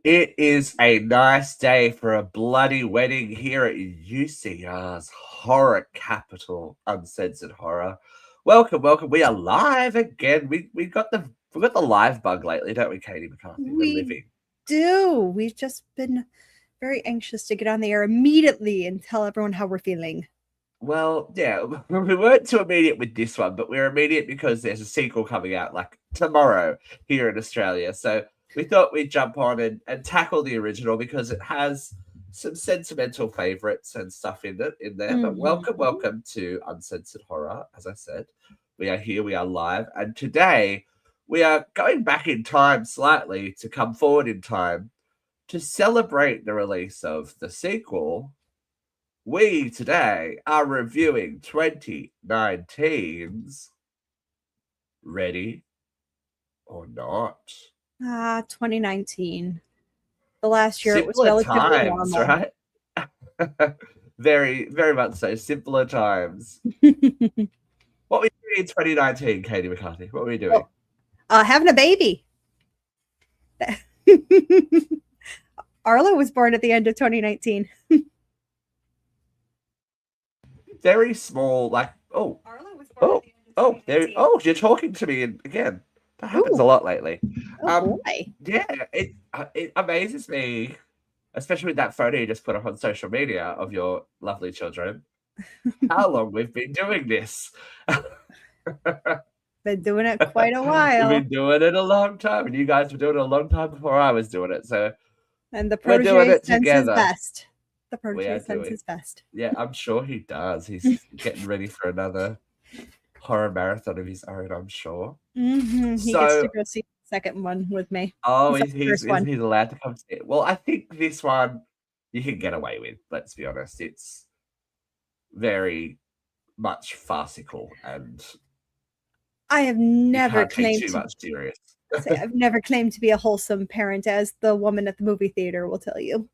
It is a nice day for a bloody wedding here at UCR's horror capital, Uncensored Horror. Welcome, welcome. We are live again. We got the live bug lately, don't we, Katie McCarthy? We're We living. do. We've just been very anxious to get on the air immediately and tell everyone how we're feeling. Well, yeah, we weren't too immediate with this one, but we're immediate because there's a sequel coming out like tomorrow here in Australia. So we thought we'd jump on and tackle the original because it has some sentimental favorites and stuff in there. But welcome, Mhm. welcome to Uncensored Horror. As I said, we are here, we are live, and today we are going back in time slightly to come forward in time to celebrate the release of the sequel. We today are reviewing 2019's Ready or Not. 2019. The last year it was Simpler relatively times, normal. right? Very, very much so. Simpler times. What were you doing in 2019, Katie McCarthy? What were you doing? Well, having a baby. Arlo was born at the end of 2019. Very small, like, Arlo was born oh, at the end of oh, there, 2019. you're talking to me again. That happens a Ooh, lot lately. oh boy. Yeah, it amazes me, especially with that photo you just put up on social media of your lovely children, how long we've been doing this. Been doing it quite a We've while. been doing it a long time, and you guys were doing it a long time before I was doing it. So And the we're doing protege it sends his together. best. The We protege are sends doing. his best. Yeah, I'm sure he does. He's getting ready for another horror marathon of his own, I'm sure. He gets to So, go see the second one with me. oh, He saw he's the he's, first one. he's allowed to come see it. Well, I think this one you can get away with. Let's be honest. It's very much farcical, and I have you never can't take claimed too to much serious. say I've never claimed to be a wholesome parent, as the woman at the movie theater will tell you.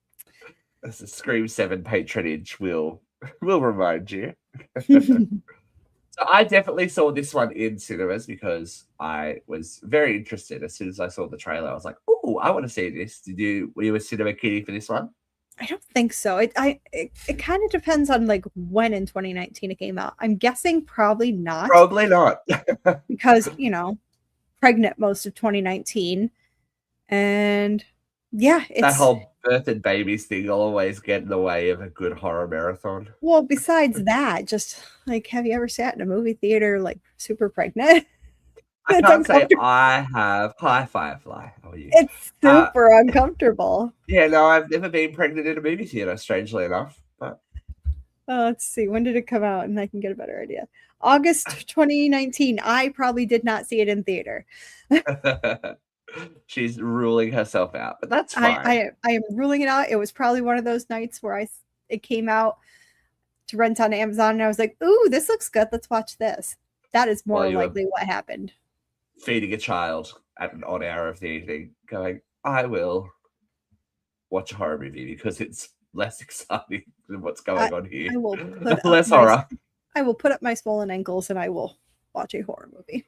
As the Scream 7 patronage will remind you. So I definitely saw this one in cinemas because I was very interested. As soon as I saw the trailer, I was like, "Oh, I want to see this." Were you a cinema kitty for this one? I don't think so. It kind of depends on like when in 2019 it came out. I'm guessing probably not Probably not. because, pregnant most of 2019. And yeah, That it's whole birth and babies thing will always get in the way of a good horror marathon. well, besides that, just like have you ever sat in a movie theater like super pregnant? I It's can't say uncomfortable. I have. Hi, Firefly. How are you? It's Uh, super uncomfortable. yeah, no, I've never been pregnant in a movie theater, strangely enough. But Let's see. When did it come out? And I can get a better idea. August 2019. I probably did not see it in theater. she's ruling herself out, but that's I, fine. I I am ruling it out. It was probably one of those nights where it came out to rent on Amazon, and I was like, "Ooh, this looks good. Let's watch this." That is While more you were likely what happened. feeding a child at an odd hour of the evening, going, I will watch a horror movie because it's less exciting than what's I going on here. I will put up Less horror. my swollen ankles and I will watch a horror movie.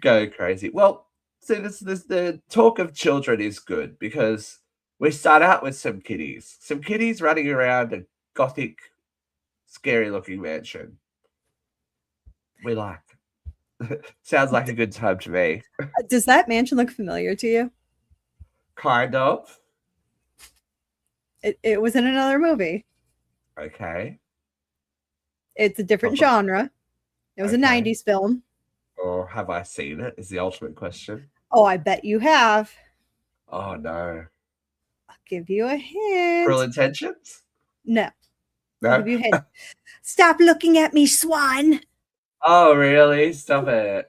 Go crazy. Well, so this the talk of children is good because we start out with some kitties running around a gothic, scary looking mansion. We like. Sounds like a good time to me. Does that mansion look familiar to you? Kind of. It was in another movie. Okay. It's a different genre. It was a Okay. 90s film. Or have I seen it? Is the ultimate question. Oh, I bet you have. Oh no. I'll give you a Cruel hint. Intentions? No, I'll No? give you a hint. Stop looking at me, Swan. Oh, really? Stop it.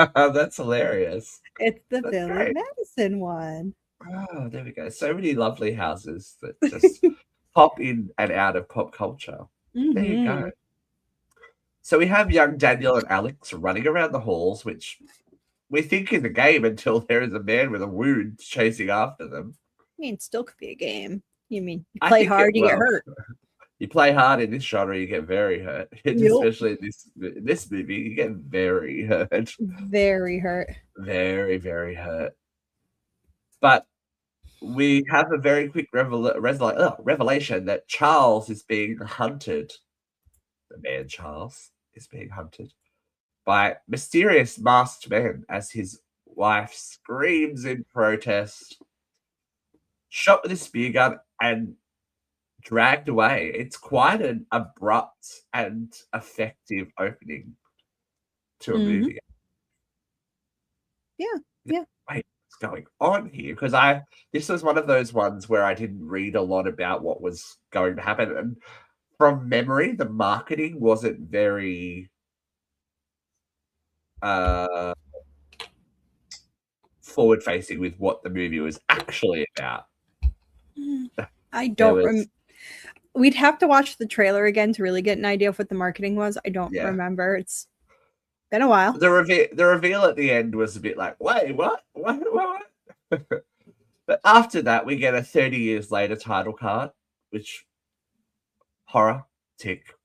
That's hilarious. It's the That's Billy great. Madison one. Oh, there we go. So many lovely houses that just pop in and out of pop culture. There you go. Mm-hmm. So we have young Daniel and Alex running around the halls, which we think is a game until there is a man with a wound chasing after them. I mean, still could be a game. You mean you I play think it hard, you get well. hurt. You play hard in this genre, you get very hurt. Yup. Especially in this movie, you get very hurt. Very hurt. Very, very hurt. But we have a very quick revelation that Charles is being hunted. The man Charles is being hunted by mysterious masked men as his wife screams in protest, shot with a spear gun, and dragged away. It's quite an abrupt and effective opening to a Mhm. movie. Yeah, yeah. Wait, what's going on here? Because this was one of those ones where I didn't read a lot about what was going to happen, and from memory, the marketing wasn't very uh forward facing with what the movie was actually about. I There don't was we'd have to watch the trailer again to really get an idea of what the marketing was. I don't yeah. remember. It's been a while. The reveal at the end was a bit like, wait, what? What? But after that, we get a 30 years later title card, which horror tick.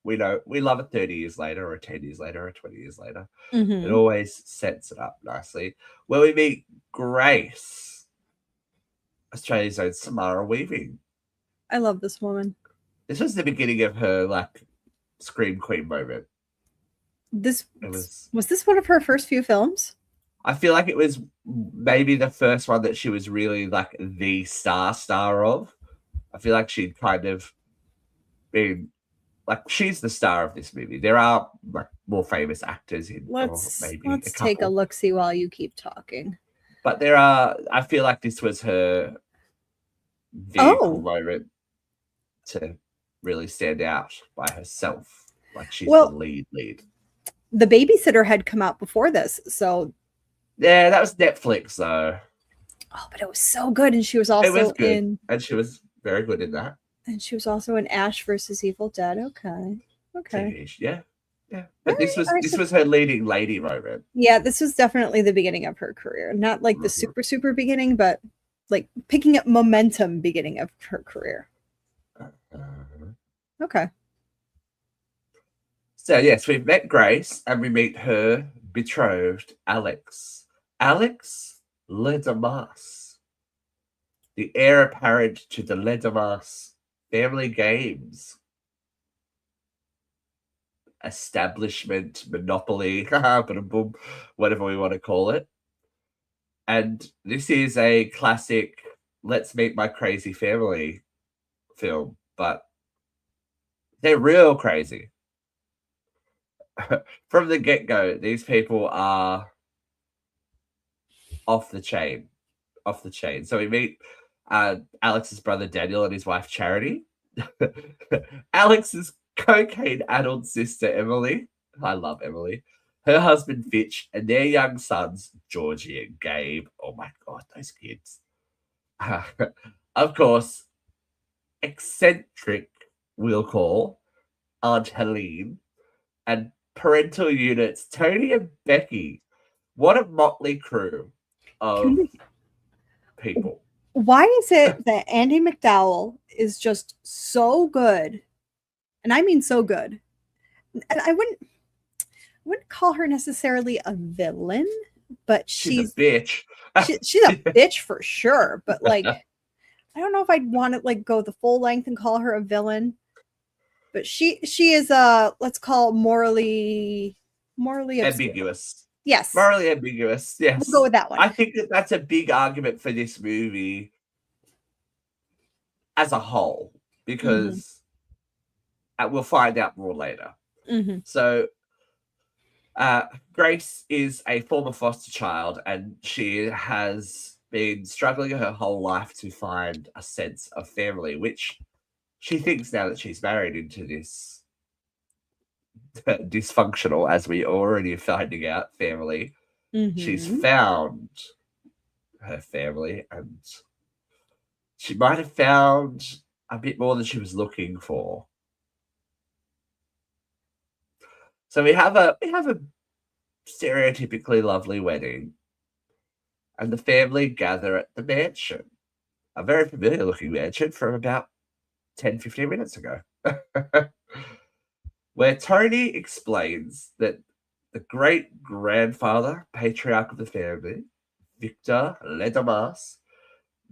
We know we love it 30 years later, or 10 years later, or 20 years later. It Mhm. always sets it up nicely. Where we meet Grace, Australia's own Samara Weaving. I love this woman. This was the beginning of her like Scream Queen moment. This It was. was this one of her first few films? I feel like it was maybe the first one that she was really like the star of. I feel like she'd kind of been like she's the star of this movie. There are like more famous actors in, or maybe a Let's take a couple, look see while you keep talking. but there are. I feel like this was her vehicle moment to really stand out by herself. Like she's the lead. The Babysitter had come out before this, so Yeah, that was Netflix though. oh, but it was so good, and she was It also was good, in, and she was very good in that. and she was also in Ash versus Evil Dead. Okay, TV, yeah. But All this right, was her leading lady moment. yeah, this was definitely the beginning of her career. Not like the super beginning, but like picking up momentum beginning of her career. Okay. So yes, we've met Grace and we meet her betrothed, Alex. Alex Domas, the heir apparent to the Domas family games establishment, monopoly, whatever we want to call it. And this is a classic Let's Meet My Crazy Family film, but they're real crazy. From the get-go, these people are off the chain. So we meet Alex's brother Daniel and his wife Charity. Alex's cocaine-addled sister Emily. I love Emily. Her husband Fitch and their young sons Georgie and Gabe. Oh my god, those kids. Of course, eccentric, we'll call Aunt Helene, and parental units Tony and Becky. What a motley crew of people. Why is it that Andy McDowell is just so good? And I mean so good. And I wouldn't call her necessarily a villain, but she's a bitch. she's a bitch for sure. But like, I don't know if I'd want to like go the full length and call her a villain. But she is let's call morally ambiguous. Yes, morally ambiguous. Yes, we'll go with that one. I think that's a big argument for this movie as a whole because we'll find out more later. So Grace is a former foster child and she has been struggling her whole life to find a sense of family, which she thinks now that she's married into this dysfunctional, as we already are finding out, family. She's found her family and she might have found a bit more than she was looking for. So we have a stereotypically lovely wedding, and the family gather at the mansion, a very familiar looking mansion from about 10-15 minutes ago, where Tony explains that the great-grandfather, patriarch of the family, Victor Ledomas,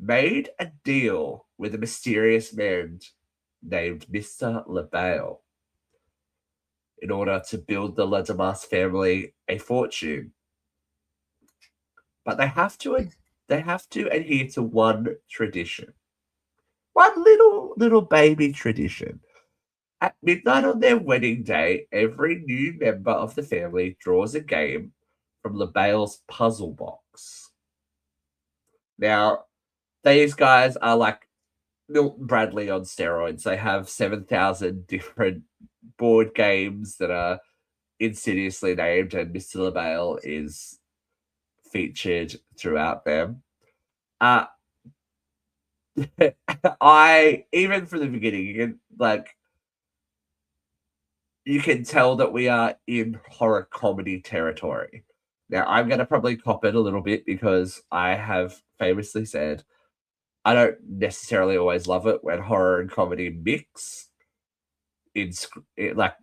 made a deal with a mysterious man named Mr. LaBelle in order to build the Domas family a fortune. But they have to adhere to one tradition. One little baby tradition. At midnight on their wedding day, every new member of the family draws a game from LaBelle's puzzle box. Now, these guys are like Milton Bradley on steroids. They have 7,000 different board games that are insidiously named, and Mr. LaBelle is featured throughout them. Uh, I, even from the beginning, you can tell that we are in horror comedy territory. Now, I'm going to probably cop it a little bit because I have famously said I don't necessarily always love it when horror and comedy mix like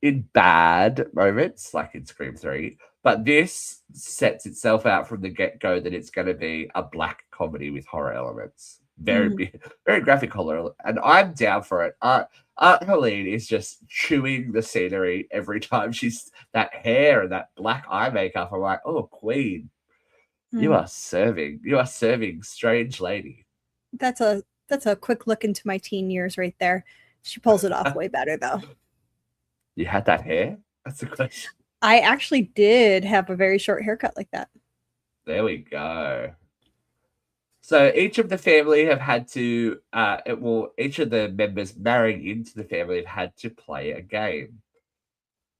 in bad moments, like in Scream 3. But this sets itself out from the get go that it's going to be a black comedy with horror elements. Very graphic horror. And I'm down for it. Aunt Helene is just chewing the scenery every time she's that hair and that black eye makeup. I'm like, oh, Queen, you are serving. You are serving, strange lady. That's a quick look into my teen years right there. She pulls it off way better though. You had that hair? That's the question. I actually did have a very short haircut like that. There we go. So each of the family have had to, each of the members marrying into the family have had to play a game.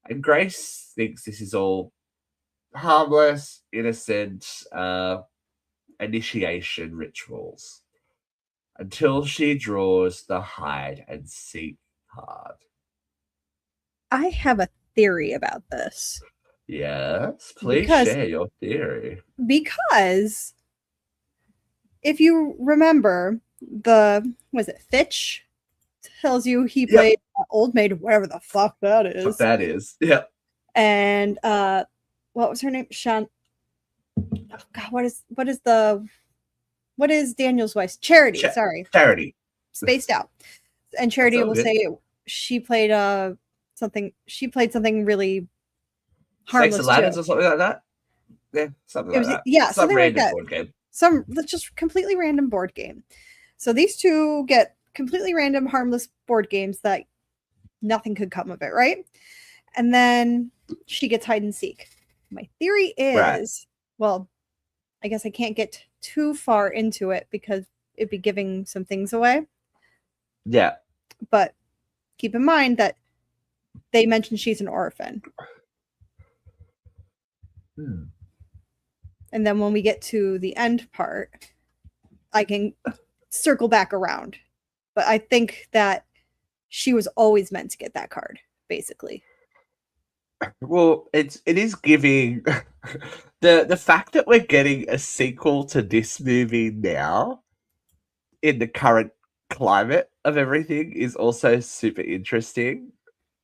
And Grace thinks this is all harmless, innocent initiation rituals until she draws the hide and seek card. I have a theory about this. Yes, please share your theory. Because if you remember, was it Fitch tells you he played Old Maid, whatever the fuck that is. What that is, yeah. And what was her name? Sean. Oh God, what is Daniel's wife's Charity? Sorry, Charity. Spaced out. And Charity will say she played something. She played something really harmless. Snakes and Ladders or something like that. Yeah, something like that. Yeah, something like that. Board game. Some just completely random board game. So these two get completely random, harmless board games that nothing could come of it, right? And then she gets hide and seek. My theory is, well, I guess I can't get too far into it because it'd be giving some things away. Yeah. But keep in mind that they mentioned she's an orphan. And then when we get to the end part, I can circle back around. But I think that she was always meant to get that card, basically. Well, it is giving the fact that we're getting a sequel to this movie now in the current climate of everything is also super interesting.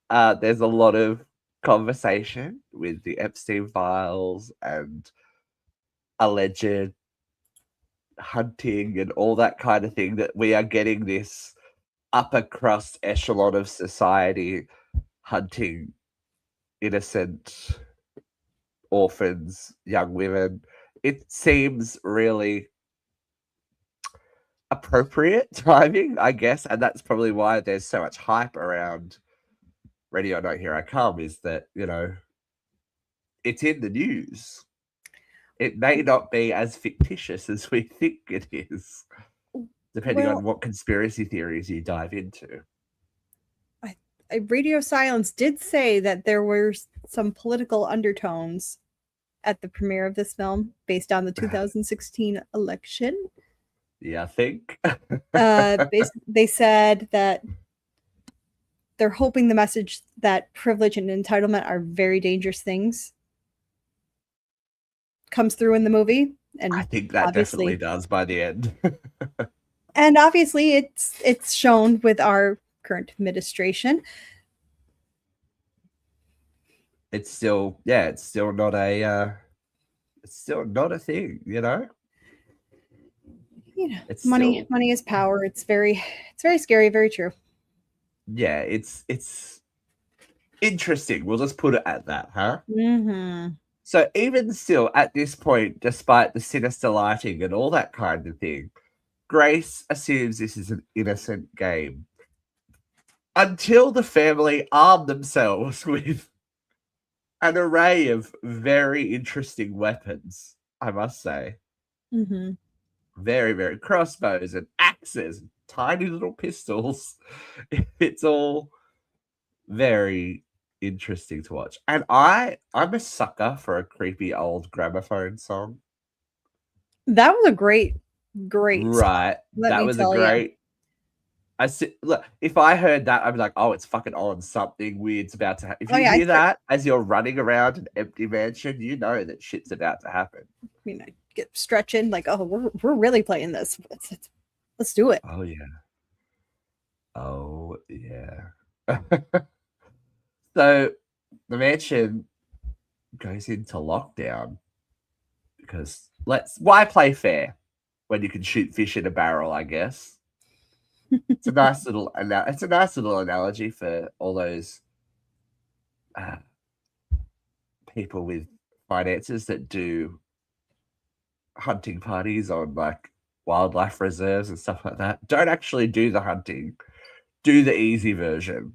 There's a lot of conversation with the Epstein files and alleged hunting and all that kind of thing, that we are getting this upper crust echelon of society hunting innocent orphans, young women. It seems really appropriate timing, I guess, and that's probably why there's so much hype around Ready or Not, Here I Come, is that, it's in the news. It may not be as fictitious as we think it is, depending on what conspiracy theories you dive into. Radio Silence did say that there were some political undertones at the premiere of this film based on the 2016 election. Yeah, I think. They said that they're hoping the message that privilege and entitlement are very dangerous things comes through in the movie. And I think that definitely does by the end. And obviously it's shown with our current administration. It's still not a thing, You know, It's money still, money is power. It's very scary, very true. yeah, it's interesting. We'll just put it at that, huh? Mm-hmm. So even still, at this point, despite the sinister lighting and all that kind of thing, Grace assumes this is an innocent game until the family arm themselves with an array of very interesting weapons, I must say. Mm-hmm. Very, very crossbows and axes, tiny little pistols. It's all very interesting to watch. And I'm a sucker for a creepy old gramophone song. That was a great song. Right. Let That me was a tell you. great look, if I heard that, I'd be like, "Oh, it's fucking on. Something weird's about to happen." If Oh you yeah, I hear start. that as you're running around an empty mansion, you know that shit's about to happen. I get stretching like, oh, we're really playing this. Let's do it. Oh yeah. Oh yeah. So the mansion goes into lockdown because why play fair when you can shoot fish in a barrel, I guess. It's a nice little analogy for all those uh, people with finances that do hunting parties on like wildlife reserves and stuff like that. Don't actually do the hunting. Do the easy version.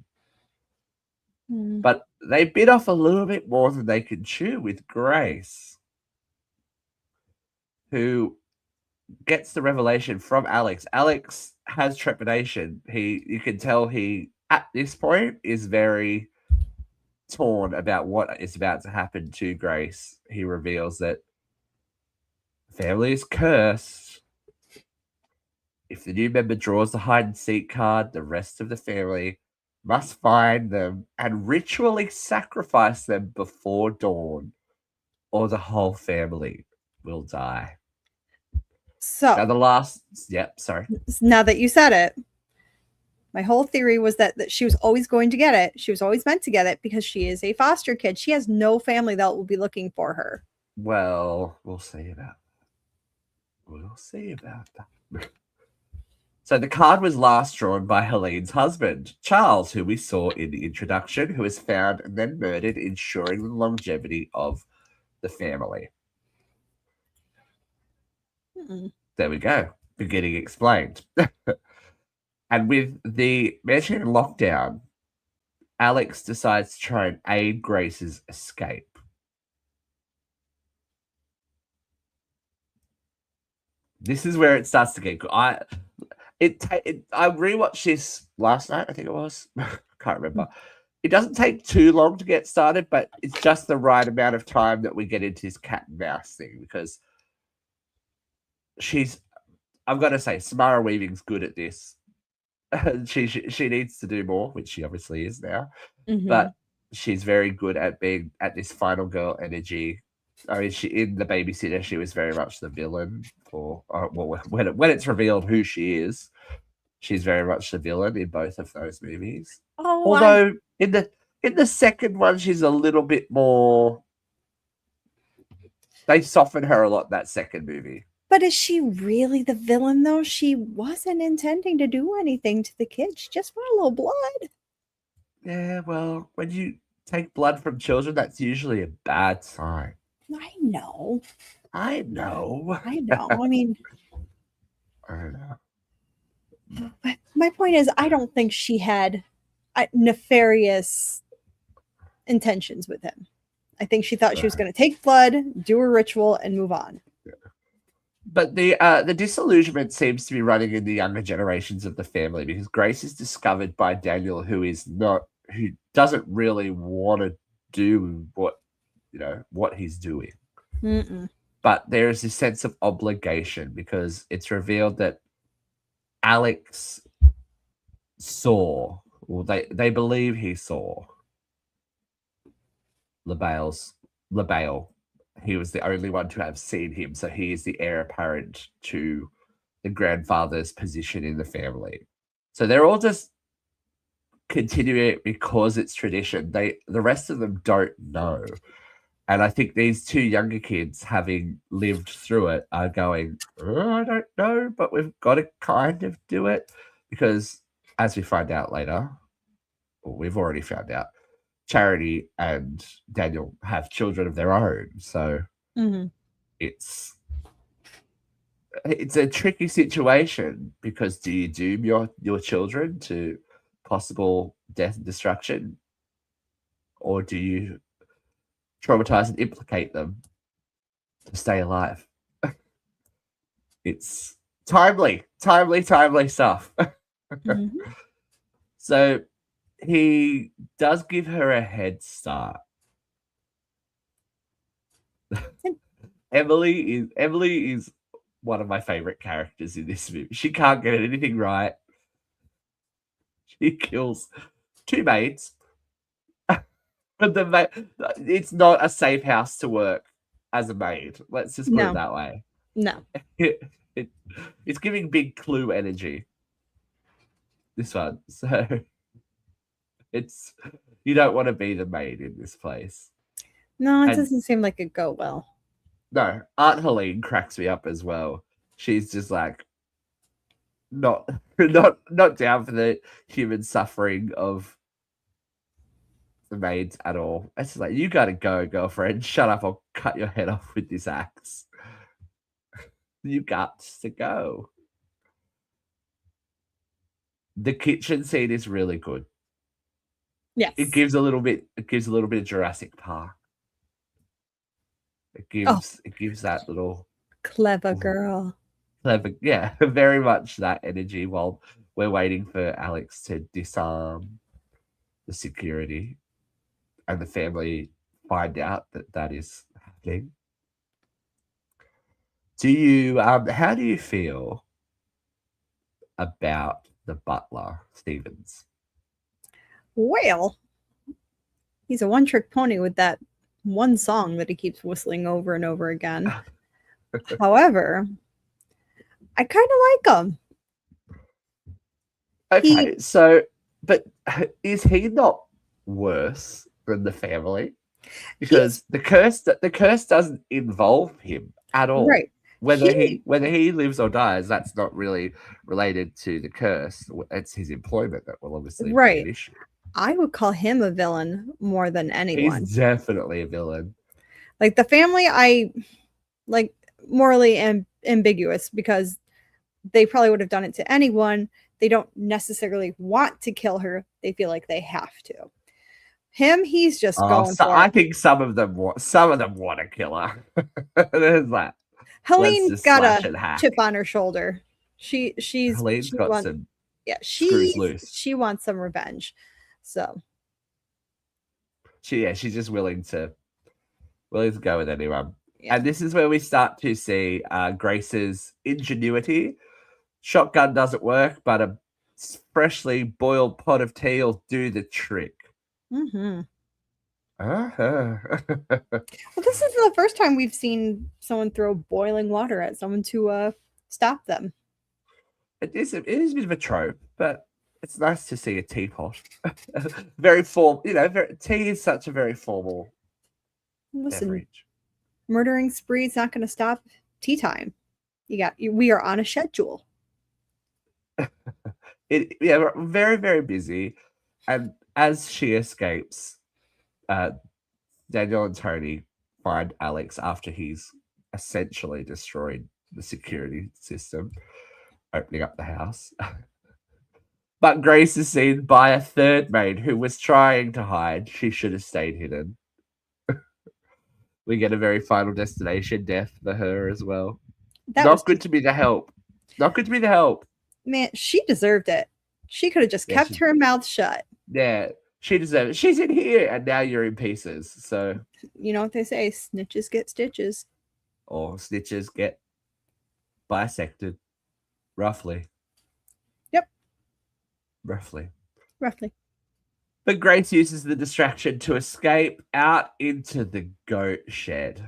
Mm. But they bit off a little bit more than they could chew with Grace, who gets the revelation from Alex. Alex has trepidation. You can tell he at this point is very torn about what is about to happen to Grace. He reveals that family is cursed. If the new member draws the hide and seek card, the rest of the family must find them and ritually sacrifice them before dawn, or the whole family will die. Now, So yep, sorry. now that you said it, my whole theory was that she was always going to get it. She was always meant to get it because she is a foster kid. She has no family that will be looking for her. Well, we'll see about that. We'll see about that. So the card was last drawn by Helene's husband, Charles, who we saw in the introduction, who was found and then murdered, ensuring the longevity of the family. Mm-mm. There we go. Beginning explained. And with the mansion in lockdown, Alex decides to try and aid Grace's escape. This is where it starts to get good. I rewatched this last night, I think it was. Can't remember. It doesn't take too long to get started, but it's just the right amount of time that we get into this cat and mouse thing because I've got to say, Samara Weaving's good at this. she needs to do more, which she obviously is now. Mm-hmm. But she's very good at being at this final girl energy. I mean, in The Babysitter, she was very much the villain for when it's revealed who she is, she's very much the villain in both of those movies. Oh, although in the second one, she's a little bit more. They soften her a lot that second movie. But is she really the villain, though? She wasn't intending to do anything to the kid. She just wanted a little blood. Yeah, well, when you take blood from children, that's usually a bad sign. I know. I know. I mean, I don't know. but my point is, I don't think she had nefarious intentions with him. I think she thought she was going to take blood, do a ritual, and move on. But the disillusionment seems to be running in the younger generations of the family because Grace is discovered by Daniel, who doesn't really want to do what he's doing. Mm-mm. But there is this sense of obligation because it's revealed that Alex saw, or they believe he saw LaBelle. He was the only one to have seen him, so he is the heir apparent to the grandfather's position in the family. So they're all just continuing it because it's tradition. The rest of them don't know. And I think these two younger kids, having lived through it, are going, oh, I don't know, but we've got to kind of do it. Because as we find out later, or we've already found out, Charity and Daniel have children of their own. So it's a tricky situation, because do you doom your children to possible death and destruction, or do you traumatize and implicate them to stay alive? It's timely stuff. So he does give her a head start. Emily is one of my favorite characters in this movie. She can't get anything right. She kills 2 maids. But it's not a safe house to work as a maid. Let's just put it that way. No. It's giving Big Clue energy, this one. So it's, you don't want to be the maid in this place. No, it doesn't seem like it go well. No, Aunt Helene cracks me up as well. She's just like not down for the human suffering of the maids at all. It's like, you gotta go, girlfriend. Shut up, I'll cut your head off with this axe. You got to go. The kitchen scene is really good. Yes. It gives a little bit of Jurassic Park. It gives that little clever girl. Clever, yeah, very much that energy while we're waiting for Alex to disarm the security, and the family find out that is happening. How do you feel about the butler, Stevens? Well, he's a one-trick pony with that one song that he keeps whistling over and over again. However, I kind of like him. Okay, but is he not worse than the family? Because the curse doesn't involve him at all. Right. Whether he lives or dies, that's not really related to the curse. It's his employment that will obviously be an issue. I would call him a villain more than anyone. He's definitely a villain. Like the family, I like morally ambiguous, because they probably would have done it to anyone. They don't necessarily want to kill her. They feel like they have to. Him, he's just going for I think some of them want to kill her. There's that. Helene's got a chip on her shoulder. Helene's got some screws loose. She wants some revenge. So she's just willing to go with anyone. Yeah. And this is where we start to see Grace's ingenuity. Shotgun doesn't work, but a freshly boiled pot of tea will do the trick. Well, this is the first time we've seen someone throw boiling water at someone to stop them. It is a bit of a trope, but it's nice to see a teapot. Very formal, tea is such a very formal beverage. Murdering spree is not going to stop tea time. We are on a schedule. We're very, very busy. And as she escapes, Daniel and Tony find Alex after he's essentially destroyed the security system, opening up the house. But Grace is seen by a third maid who was trying to hide. She should have stayed hidden. We get a very Final Destination death for her as well. Not good to be the help. Not good to be the help. Man, she deserved it. She could have just kept her mouth shut. Yeah, she deserved it. She's in here, and now you're in pieces. So you know what they say: snitches get stitches, or snitches get bisected. Roughly. Yep. Roughly. But Grace uses the distraction to escape out into the goat shed.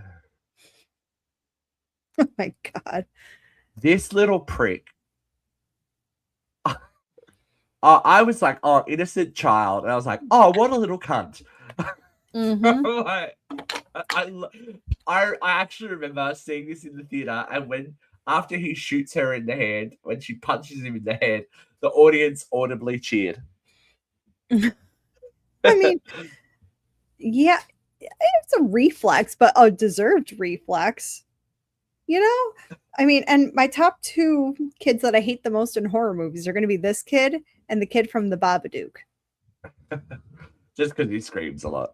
Oh my God. This little prick. I was like, oh, innocent child. And I was like, oh, what a little cunt. Mm-hmm. I actually remember seeing this in the theater, and when after he shoots her in the hand, when she punches him in the hand, the audience audibly cheered. I mean, yeah, it's a reflex, but a deserved reflex. You know? I mean, and my top two kids that I hate the most in horror movies are going to be this kid and the kid from the Babadook. Just because he screams a lot.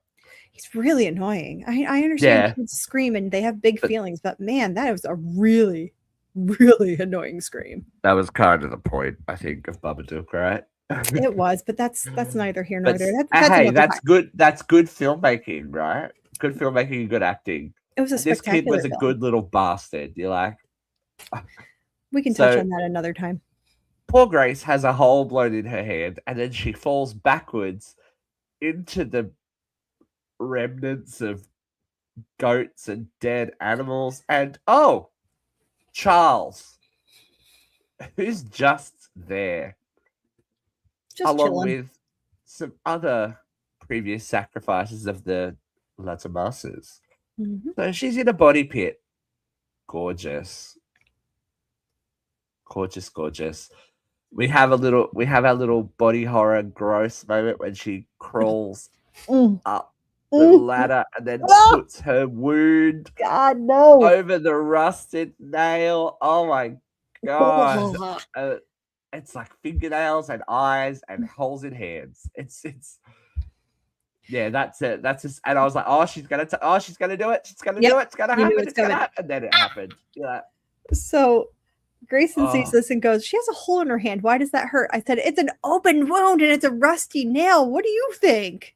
He's really annoying. I understand Yeah, kids scream and they have big but feelings, but man, that was a really, really annoying scream. that was kind of the point, I think, of Babadook, right? It was, but that's neither here nor But there. That's hey, another time. That's good filmmaking, right? Good filmmaking and good acting. It was a And this kid spectacular was a film. good little bastard. You're like, We can touch so on that another time. poor Grace has a hole blown in her hand, and then she falls backwards into the remnants of goats and dead animals. And oh, Charles, who's just there, Just along chilling. with some other previous sacrifices of the La Tomasas. Mm-hmm. So she's in a body pit. Gorgeous. Gorgeous, gorgeous. We have our little body horror gross moment when she crawls Mm. up the Mm. ladder and then Oh, puts her wound God, no. over the rusted nail. Oh my god. It's like fingernails and eyes and holes in hands. It's yeah, that's it. That's just, and I was like, oh, she's gonna do it. She's gonna do Yep, it. It's gonna you knew happen. it's It's gonna coming. happen. And then it happened. Yeah. So Grayson sees Oh, this and goes, "She has a hole in her hand. Why does that hurt?" I said, "It's an open wound and it's a rusty nail. What do you think?"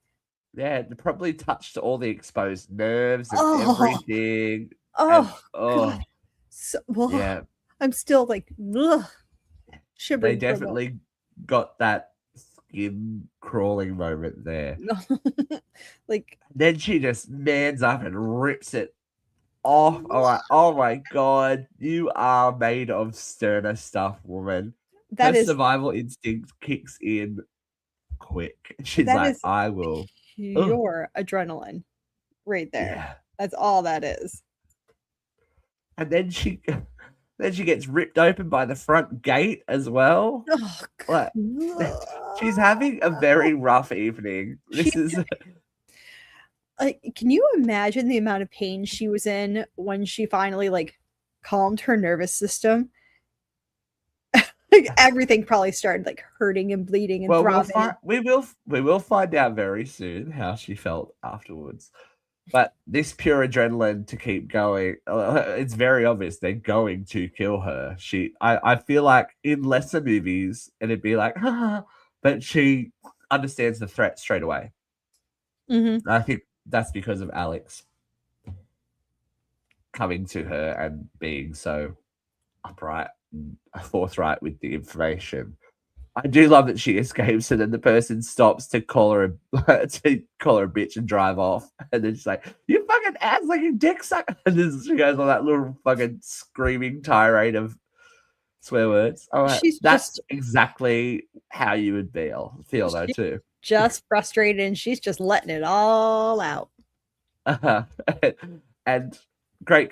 yeah, it probably touched all the exposed nerves and Oh, everything. And oh, God. oh, So, well, yeah, I'm still like ugh, they shivering from definitely got that skin crawling moment there. the like Then she just mans up and rips it off. I'm like, oh my god, you are made of sterner stuff, woman. Her that is survival instinct kicks in quick. She's that like, is I will. Oh, pure adrenaline right there. yeah. That's all that is. And then she gets ripped open by the front gate as well. Oh, Like she's having a very rough evening. she This is like, can you imagine the amount of pain she was in when she finally like calmed her nervous system? Like everything probably started like hurting and bleeding and well, throbbing. we will find out very soon how she felt afterwards. But this pure adrenaline to keep going, it's very obvious they're going to kill her. I feel like in lesser movies, it'd be like, but she understands the threat straight away. Mm-hmm. I think that's because of Alex coming to her and being so upright and forthright with the information. I do love that she escapes and then the person stops to call her to call her a bitch and drive off. And then she's like, you fucking ass like a dick sucker. And then she goes on that little fucking screaming tirade of swear words. I'm like, She's that's just exactly how you would feel though she's too. just frustrated and she's just letting it all out. Uh-huh. And great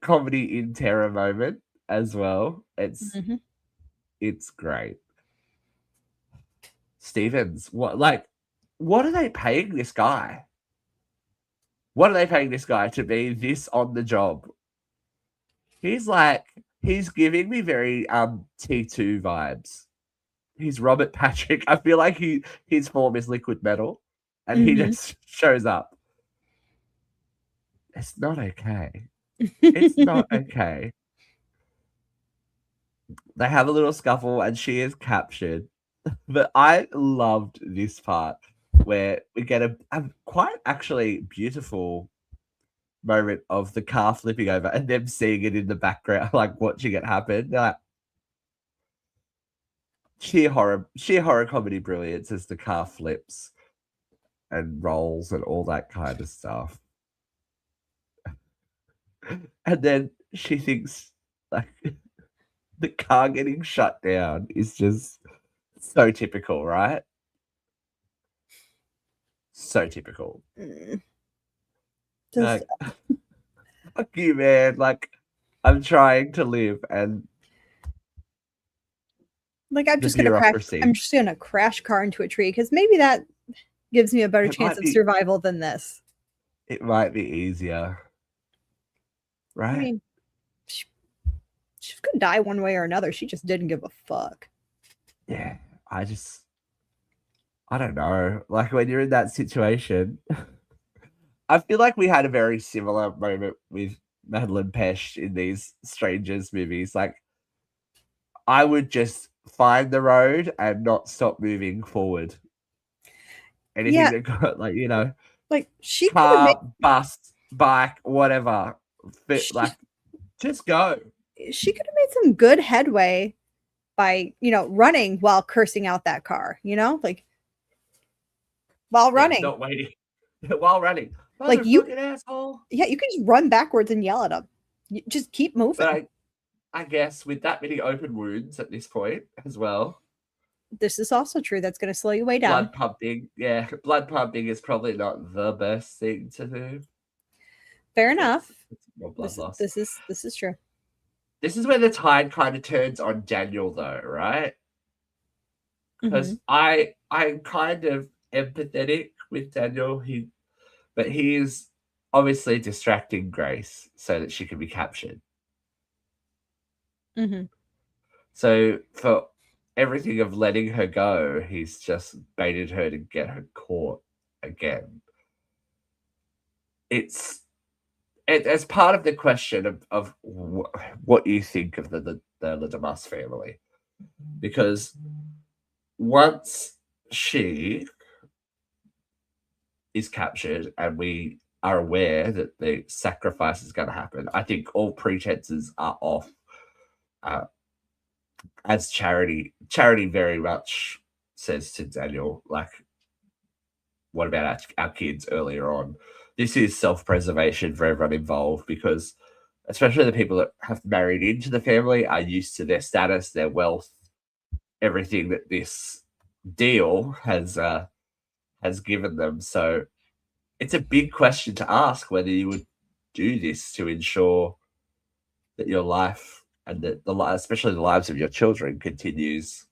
comedy in terror moment as well. Mm-hmm. It's great. Stevens, what are they paying this guy? What are they paying this guy to be this on the job? He's giving me very T2 vibes. He's Robert Patrick. I feel like his form is liquid metal and he Mm-hmm. just shows up. It's not okay. It's not okay. They have a little scuffle and she is captured. But I loved this part where we get a quite actually beautiful moment of the car flipping over and them seeing it in the background, like watching it happen. They're like sheer horror comedy brilliance as the car flips and rolls and all that kind of stuff. And then she thinks like the car getting shut down is just so typical, right? So typical. Mm. Just Like, fuck you, man. Like, I'm trying to live, and like I'm the just gonna crash. bureaucracy. I'm just gonna crash car into a tree because maybe that gives me a better It chance might of be. survival than this. It might be easier, I right? mean, she, she's gonna die one way or another. She just didn't give a fuck. Yeah. I don't know. Like when you're in that situation, I feel like we had a very similar moment with Madeline Pesh in these Strangers movies. Like I would just find the road and not stop moving forward. Anything Yeah, that got like, like she could have made car, bus, bike, whatever. Fit, she, like just go. she could have made some good headway by running while cursing out that car. Like while Yeah, running, not waiting while running. like you Motherfucking asshole. yeah, you can just run backwards and yell at them. You just keep But moving. I guess with that many open wounds at this point as well, This is also true. That's going to slow you way down. blood pumping, yeah, blood pumping is probably not the best thing to do. Fair enough. It's more blood This loss. this is true. This is where the tide kind of turns on Daniel, though, right? Because I'm kind of empathetic with Daniel. But he is obviously distracting Grace so that she can be captured. So for everything of letting her go, he's just baited her to get her caught again. It's as part of the question of what you think of the Domas family, because once she is captured and we are aware that the sacrifice is going to happen, I think all pretenses are off. As Charity very much says to Daniel, like, what about our kids earlier on? This is self-preservation for everyone involved, because especially the people that have married into the family are used to their status, their wealth, everything that this deal has given them. So it's a big question to ask whether you would do this to ensure that your life and that especially the lives of your children continues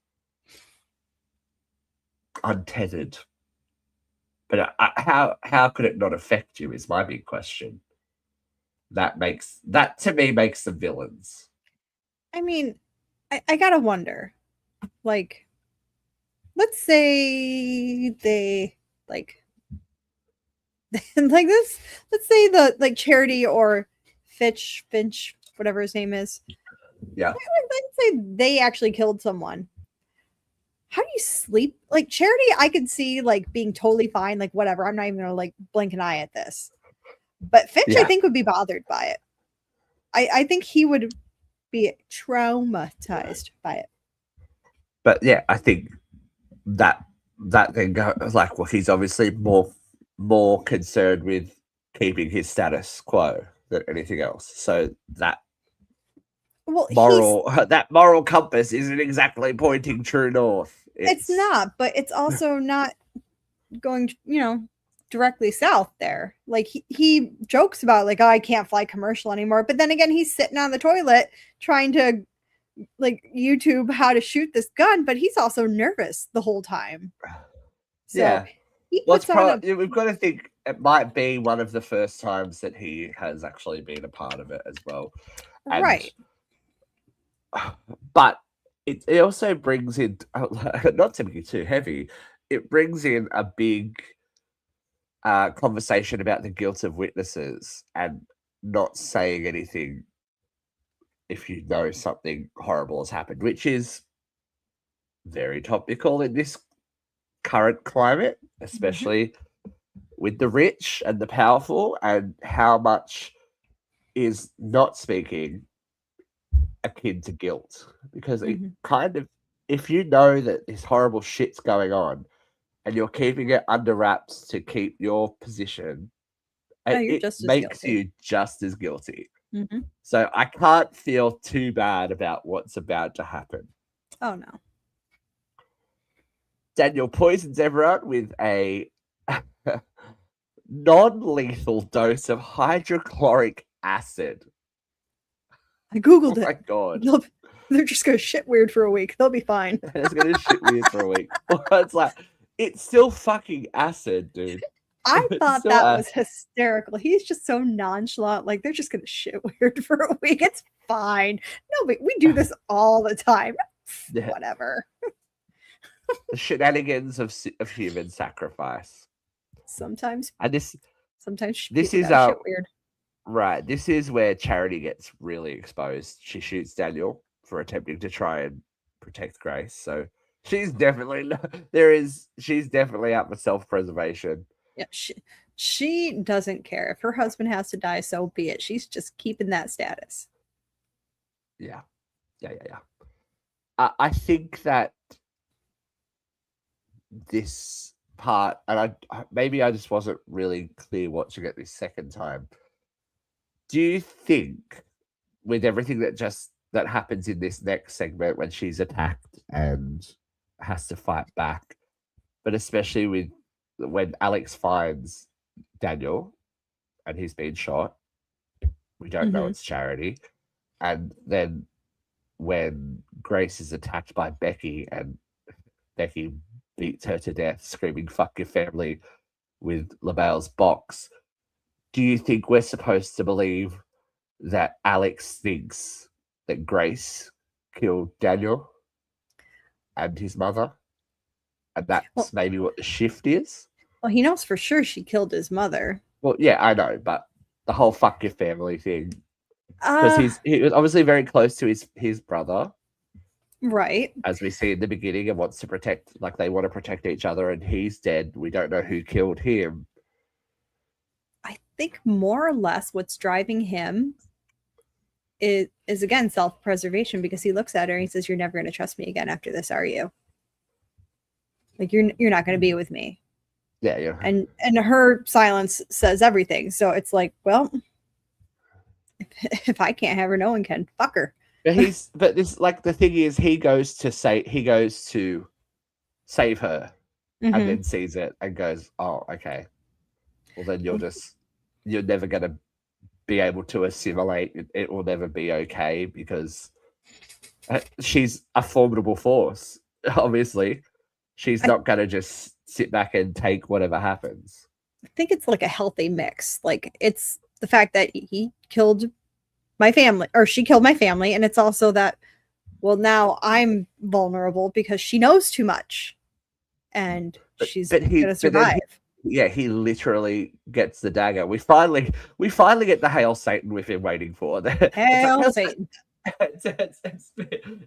untethered. But how could it not affect you is my big question. That to me makes them villains. I mean, I gotta wonder, like, let's say they like like this. Let's say the Charity or Finch, whatever his name is. Yeah. Let's say they actually killed someone. How do you sleep? Like Charity, I could see like being totally fine, like whatever. I'm not even gonna like blink an eye at this. But Finch, I think, would be bothered by it. I think he would be traumatized by it. But yeah, I think that then goes like, well, he's obviously more concerned with keeping his status quo than anything else. So that moral compass isn't exactly pointing true north. It's not, but it's also not going, directly south there. Like he jokes about like, oh, I can't fly commercial anymore. But then again, he's sitting on the toilet trying to like YouTube how to shoot this gun, but he's also nervous the whole time. So yeah. he puts we've got to think it might be one of the first times that he has actually been a part of it as well. Right. But it also brings in, not to be too heavy, it brings in a big conversation about the guilt of witnesses and not saying anything if you know something horrible has happened, which is very topical in this current climate, especially with the rich and the powerful, and how much is not speaking akin to guilt. Because it kind of, if you know that this horrible shit's going on and you're keeping it under wraps to keep your position, it makes you just as guilty. So I can't feel too bad about what's about to happen. Oh no. Daniel poisons everyone with a non-lethal dose of hydrochloric acid. I googled Oh my it. god. They're just gonna shit weird for a week. They'll be fine. It's gonna shit weird for a week. It's like, it's still fucking acid, dude. I It's thought still that was acid. hysterical. He's just so nonchalant. Like they're just gonna shit weird for a week. It's fine. No, but we do this all the time. Yeah. Whatever. The shenanigans of human sacrifice. Sometimes And this people is gotta shit weird. right. This is where Charity gets really exposed. She shoots Daniel for attempting to try and protect Grace. So she's definitely she's definitely out for self-preservation. Yeah, she doesn't care. If her husband has to die, so be it. She's just keeping that status. Yeah. I think that this part, and maybe I just wasn't really clear watching it this second time. Do you think, with everything that happens in this next segment when she's attacked and has to fight back, but especially with when Alex finds Daniel and he's been shot, we don't know it's Charity, and then when Grace is attacked by Becky and Becky beats her to death, screaming "fuck your family" with LaBelle's box, do you think we're supposed to believe that Alex thinks that Grace killed Daniel and his mother, and that's maybe what the shift is? Well, he knows for sure she killed his mother. Well, yeah, I know, but the whole "fuck your family" thing, because he was obviously very close to his brother, right? As we see in the beginning, and wants to protect, like they want to protect each other, and he's dead. We don't know who killed him. I think more or less what's driving him is again self-preservation, because he looks at her and he says, "You're never going to trust me again after this, are you? Like you're not going to be with me." Yeah. And her silence says everything. So it's like, well, if I can't have her, no one can. Fuck her. But this, like, the thing is, he goes to save her, and then sees it and goes, "Oh, okay. Well, then you're never going to be able to assimilate. It will never be okay, because she's a formidable force. Obviously, she's not going to just sit back and take whatever happens." I think it's like a healthy mix. Like it's the fact that he killed my family, or she killed my family, and it's also that, well, now I'm vulnerable because she knows too much, and she's gonna survive. He literally gets the dagger. We finally get the Hail Satan with him waiting for. Hail Satan.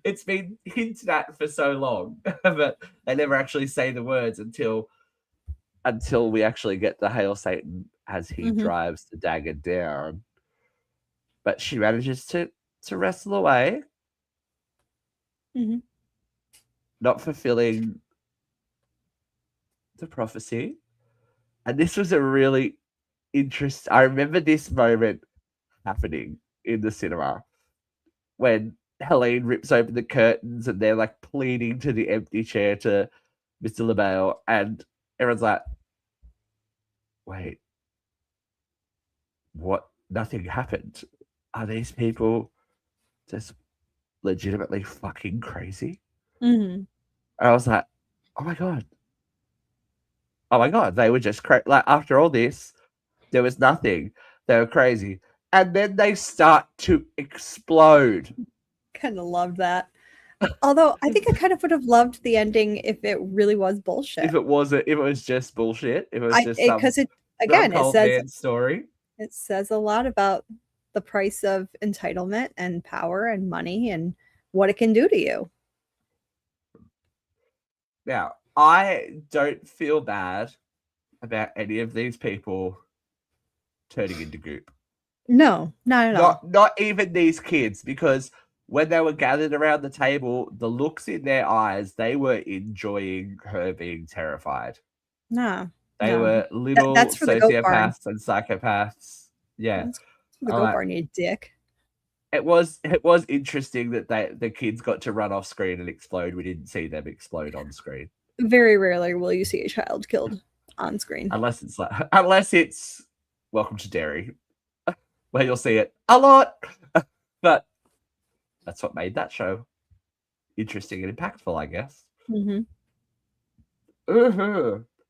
It's been hinted at for so long, but they never actually say the words until we actually get the Hail Satan as he drives the dagger down. But she manages to wrestle away, not fulfilling the prophecy. And this was a really interesting. I remember this moment happening in the cinema when Helene rips open the curtains and they're like pleading to the empty chair to Mr. LaBelle, and everyone's like, "Wait, what? Nothing happened. Are these people just legitimately fucking crazy?" And I was like, oh my god, they were just crazy. Like, after all this, there was nothing. They were crazy, and then they start to explode. Kind of loved that. Although I think I kind of would have loved the ending if it really was bullshit. If it was just bullshit. If it was just because it says story. It says a lot about the price of entitlement and power and money and what it can do to you. Now, I don't feel bad about any of these people turning into goop. No, not at all. Not even these kids, because when they were gathered around the table, the looks in their eyes, they were enjoying her being terrified. No. They were little sociopaths and psychopaths. Yeah. That's for the goat barn, you dick. It was interesting that the kids got to run off screen and explode. We didn't see them explode on screen. Very rarely will you see a child killed on screen. Unless it's Welcome to Derry, where you'll see it a lot. But that's what made that show interesting and impactful, I guess. Mm-hmm.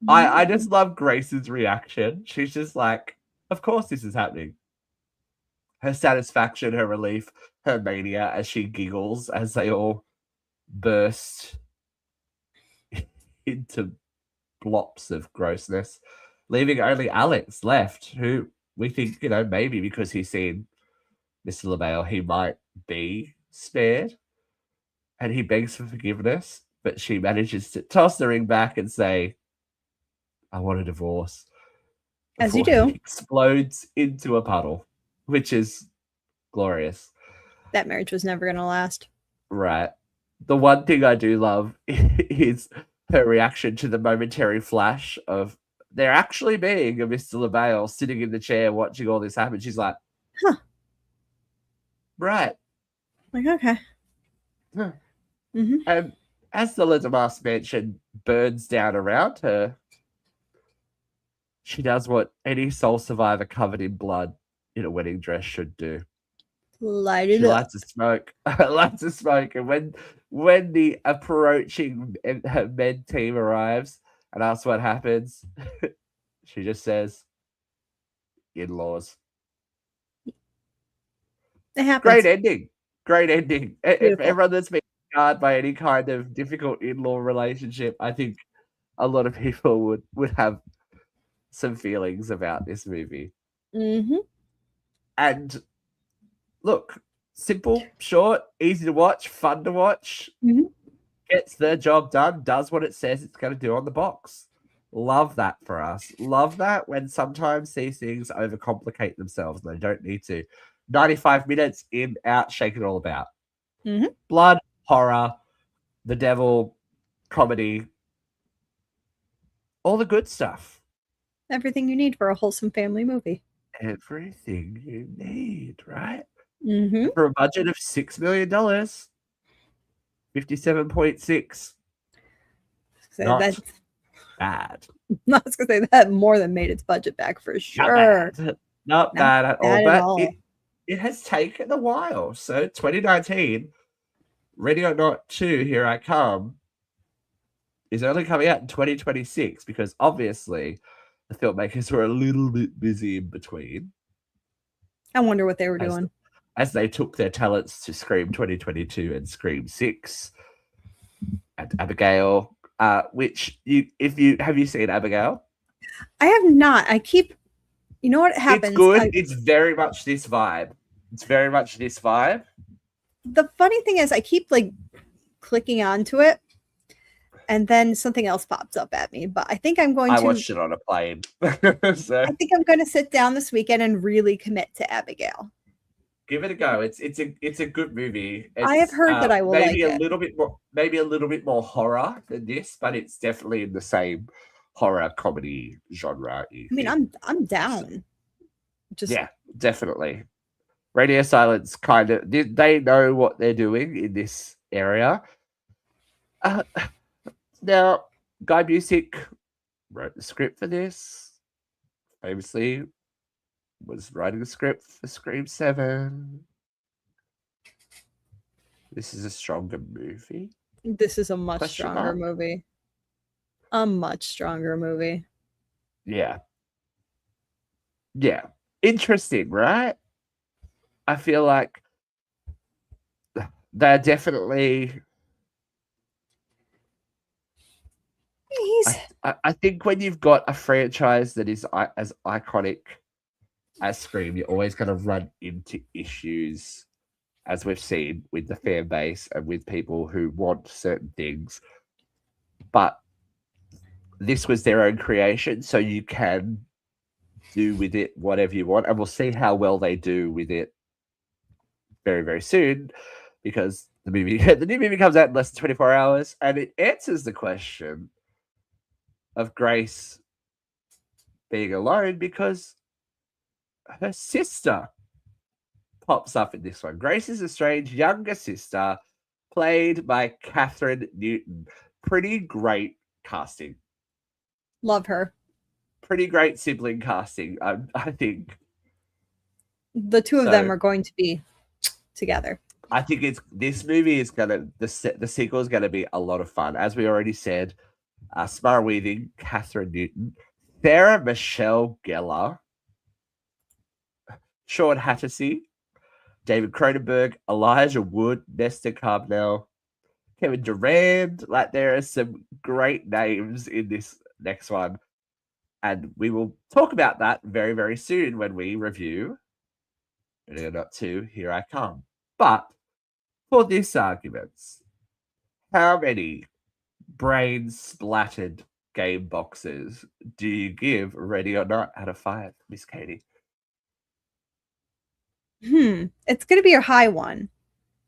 I just love Grace's reaction. She's just like, of course this is happening. Her satisfaction, her relief, her mania as she giggles as they all burst into blops of grossness, leaving only Alex left, who we think, maybe because he's seen Mr. LaBelle, he might be spared. And he begs for forgiveness, but she manages to toss the ring back and say, I want a divorce. As you do. He explodes into a puddle, which is glorious. That marriage was never going to last. Right. The one thing I do love is her reaction to the momentary flash of there actually being a Mr. LaBelle sitting in the chair watching all this happen. She's like, huh. Right. Like, okay. Huh. Mm-hmm. And as the Domas mansion burns down around her, she does what any soul survivor covered in blood in a wedding dress should do. Light it up. Lights a smoke. And when the approaching med team arrives and asks what happens, she just says, in-laws. It happens. Great ending. If everyone that's been scarred by any kind of difficult in-law relationship, I think a lot of people would have some feelings about this movie. Mm-hmm. And look, simple, short, easy to watch, fun to watch. Mm-hmm. Gets the job done, does what it says it's going to do on the box. Love that for us. Love that when sometimes these things overcomplicate themselves and they don't need to. 95 minutes in, out, shake it all about. Mm-hmm. Blood, horror, the devil, comedy, all the good stuff. Everything you need for a wholesome family movie. Everything you need, right? Mm-hmm. For a budget of $6 million, 57.6. Not bad. I was going to say that more than made its budget back for sure. Not bad at all. But it has taken a while. So 2019, Ready or Not 2, Here I Come, is only coming out in 2026 because obviously the filmmakers were a little bit busy in between. I wonder what they were doing. As they took their talents to Scream 2022 and Scream 6 and Abigail, which have you seen Abigail? I have not. You know what happens? It's good. It's very much this vibe. The funny thing is I keep clicking onto it and then something else pops up at me. But I think I watched it on a plane. So. I think I'm going to sit down this weekend and really commit to Abigail. Give it a go. It's a good movie. I have heard that I will maybe a little bit more horror than this, but it's definitely in the same horror comedy genre. I mean, I'm down. Yeah, definitely. Radio Silence kind of they know what they're doing in this area. Now, Guy Busick wrote the script for this. Famously, was writing the script for Scream 7. This is a stronger movie. This is a much stronger movie. A much stronger movie. Yeah. Yeah. Interesting, right? I feel like they're definitely... I think when you've got a franchise that is as iconic as Scream, you're always going to run into issues, as we've seen with the fan base and with people who want certain things. But this was their own creation, so you can do with it whatever you want, and we'll see how well they do with it very, very soon, because the new movie comes out in less than 24 hours, and it answers the question of Grace being alone because her sister pops up in this one. Grace is a strange younger sister played by Catherine Newton. Pretty great casting. Love her. pretty great sibling casting, I think. The two of them So are going to be together. I think this movie is gonna the sequel is gonna be a lot of fun. As we already said, Samara Weaving, Catherine Newton, Sarah Michelle Gellar, Sean Hattersey, David Cronenberg, Elijah Wood, Nesta Carbonell, Kevin Durand. Like, there are some great names in this next one. And we will talk about that very, very soon when we review Ready or Not 2, Here I Come. But for this argument, how many brain splattered game boxes do you give Ready or Not out of 5, Miss Katie? It's going to be a high one.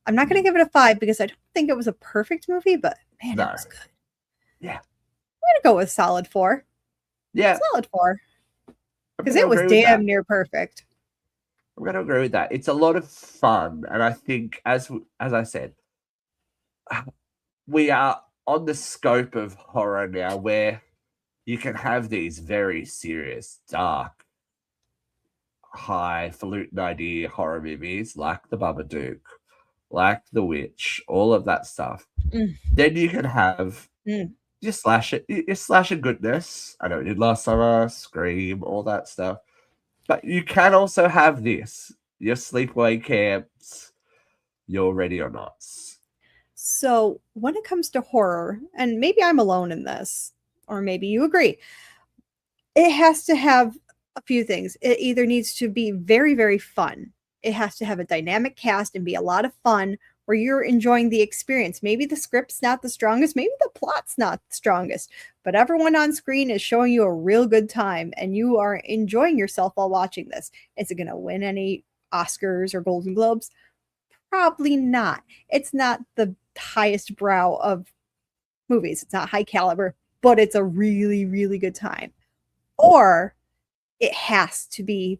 I'm not going to give it a 5 because I don't think it was a perfect movie, but man, No. it was good. Yeah. I'm going to go with solid 4. Yeah. Solid 4. Because it was damn near perfect. I'm going to agree with that. It's a lot of fun. And I think, as I said, we are on the scope of horror now where you can have these very serious, dark, highfalutin idea horror movies like The Babadook, like The Witch, all of that stuff. Then you can have your slasher goodness. I know we did last summer, Scream, all that stuff. But you can also have this, your sleepaway camps, your Ready or Nots. So when it comes to horror, and maybe I'm alone in this, or maybe you agree, it has to have a few things. It either needs to be very, very fun. It has to have a dynamic cast and be a lot of fun where you're enjoying the experience. Maybe the script's not the strongest, maybe the plot's not the strongest, but everyone on screen is showing you a real good time and you are enjoying yourself while watching this. Is it going to win any Oscars or Golden Globes? Probably not. It's not the highest brow of movies. It's not high caliber, but it's a really, really good time. Or it has to be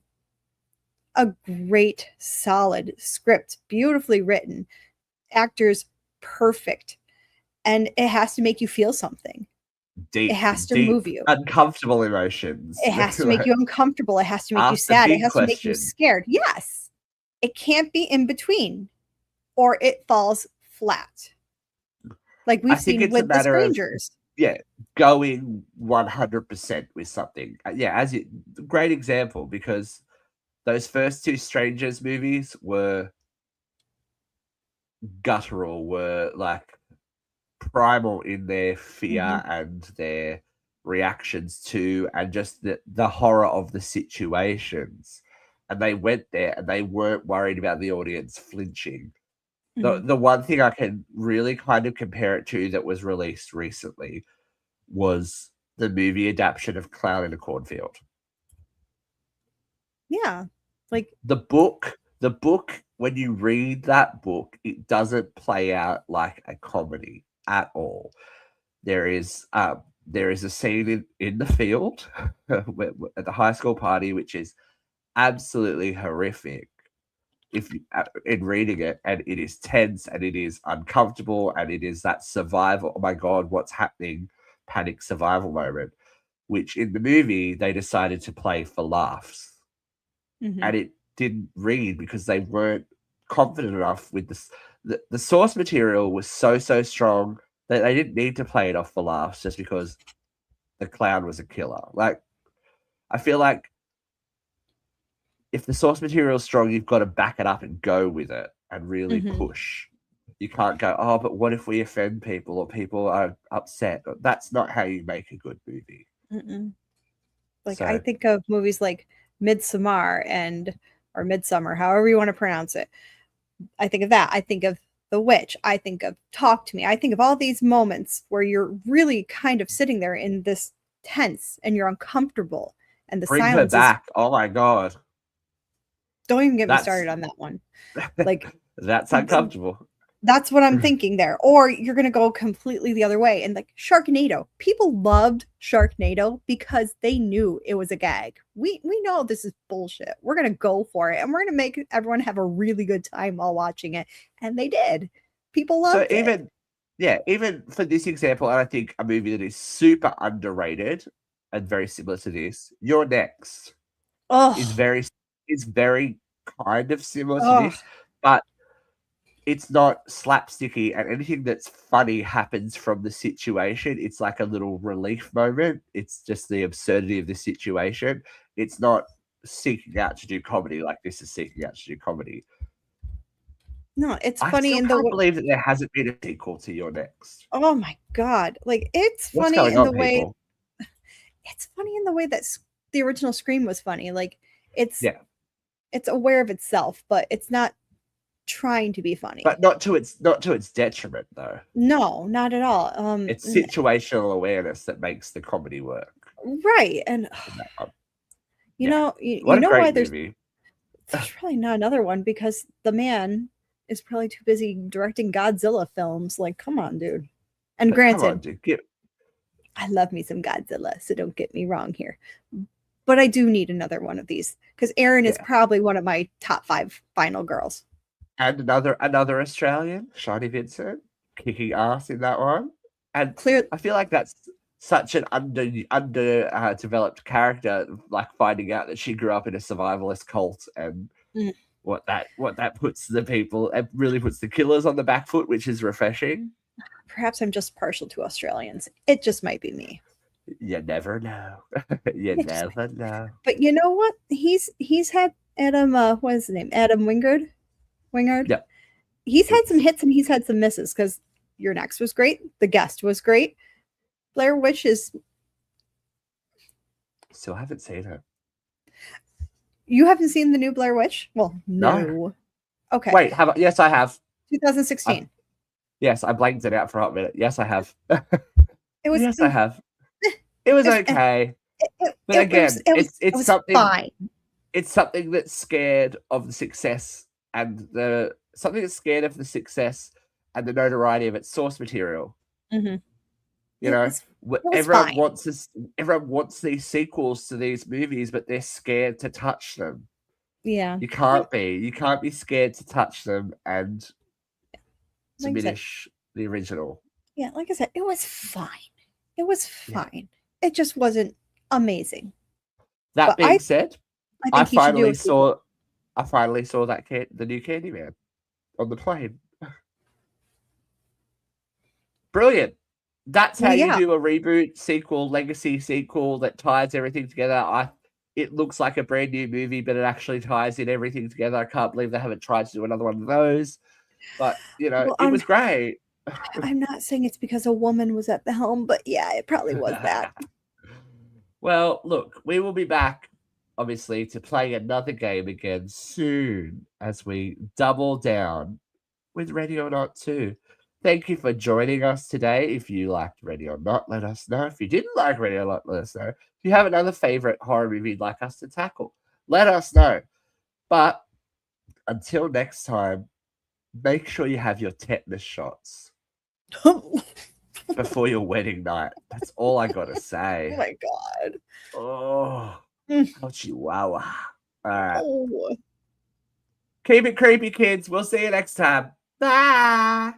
a great, solid script, beautifully written, actors perfect, and it has to make you feel something. Deep, it has to move you. Uncomfortable emotions. It has to make you uncomfortable. It has to make you sad. It has to make you scared. Yes. It can't be in between or it falls flat. Like we've seen with The Strangers. Going 100% with something. Great example, because those first two Strangers movies were guttural, were like primal in their fear and their reactions to, and just the horror of the situations. And they went there and they weren't worried about the audience flinching. The one thing I can really kind of compare it to that was released recently was the movie adaptation of Clown in a Cornfield. Yeah. Like the book, when you read that book, it doesn't play out like a comedy at all. There is a scene in the field at the high school party, which is absolutely horrific if you, in reading it, and it is tense and it is uncomfortable and it is that survival, oh my god, what's happening, panic survival moment, which in the movie they decided to play for laughs. And it didn't read because they weren't confident enough with this. The source material was so strong that they didn't need to play it off for laughs just because the clown was a killer. Like, I feel like if the source material is strong, you've got to back it up and go with it and really push. You can't go, oh, but what if we offend people or people are upset? That's not how you make a good movie. Like, I think of movies like Midsommar or Midsummer, however you want to pronounce it. I think of that. I think of The Witch. I think of Talk to Me. I think of all these moments where you're really kind of sitting there in this tense and you're uncomfortable and the Bring silence her back. Oh my god. Don't even get me started on that one. Like, that's uncomfortable. That's what I'm thinking there. Or you're going to go completely the other way. And like Sharknado. People loved Sharknado because they knew it was a gag. We know this is bullshit. We're going to go for it. And we're going to make everyone have a really good time while watching it. And they did. People loved it. Even for this example, I think a movie that is super underrated and very similar to this. You're Next Oh, is very kind of similar to oh, this, but it's not slapsticky, and anything that's funny happens from the situation. It's like a little relief moment. It's just the absurdity of the situation. It's not seeking out to do comedy like this is seeking out to do comedy. no, it's I funny still in the can't way. believe that there hasn't been a sequel to You're Next. Oh my God. Like, it's What's funny going in the on, way. people? It's funny in the way that the original Scream was funny. Like, it's Yeah, it's aware of itself, but it's not trying to be funny. but not to its detriment though. No, not at all. It's situational awareness that makes the comedy work Right. And in that one. you Yeah. know, you What a know why great there's movie. probably not another one, because the man is probably too busy directing Godzilla films. Like, come on, dude. And But come on, granted, dude. I love me some Godzilla, so don't get me wrong here. But I do need another one of these, because Erin is Yeah. probably one of my top 5 final girls. And another Australian, Shani Vincent, kicking ass in that one. And Clear, I feel like that's such an under developed character, like finding out that she grew up in a survivalist cult and Mm. what that puts the people, it really puts the killers on the back foot, which is refreshing. perhaps I'm just partial to Australians. It just might be me. You never know. You It just never know. But you know what? He's had Adam. What is his name? Adam Wingard. Wingard. Yep. He's had some hits and he's had some misses. Because Your Next was great. The Guest was great. Blair Witch is. Still haven't seen her. You haven't seen the new Blair Witch? Well, no. No. Okay. Wait, yes, I have. 2016. Yes, I blanked it out for a hot minute. Yes, I have. It was. Yes, I have. It was It's- okay. It But was, it's something. fine. It's something that's scared of the success and the success and the notoriety of its source material. Mm-hmm. You know, was everyone fine. wants this. Everyone wants these sequels to these movies, but they're scared to touch them. Yeah. You can't be. You can't be scared to touch them and Like I said, diminish the original. yeah, like I said, it was fine. It was Yeah. fine. It just wasn't amazing. That But being said, I think he should do a sequel. I finally saw the new Candyman on the plane. Brilliant. That's how Well, you yeah. do a reboot, sequel, legacy sequel that ties everything together. It looks like a brand new movie, but it actually ties in everything together. I can't believe they haven't tried to do another one of those. But Well, it was great. I'm not saying it's because a woman was at the helm, but yeah, it probably was that. Well, look, we will be back, obviously, to play another game again soon as we double down with Ready or Not 2. Thank you for joining us today. If you liked Ready or Not, let us know. If you didn't like Ready or Not, let us know. If you have another favorite horror movie you'd like us to tackle, let us know. But until next time, make sure you have your tetanus shots before your wedding night. That's all I got to Oh say. my God. Oh, how chihuahua. All right. Oh. Keep it creepy, kids. We'll see you next time. Bye.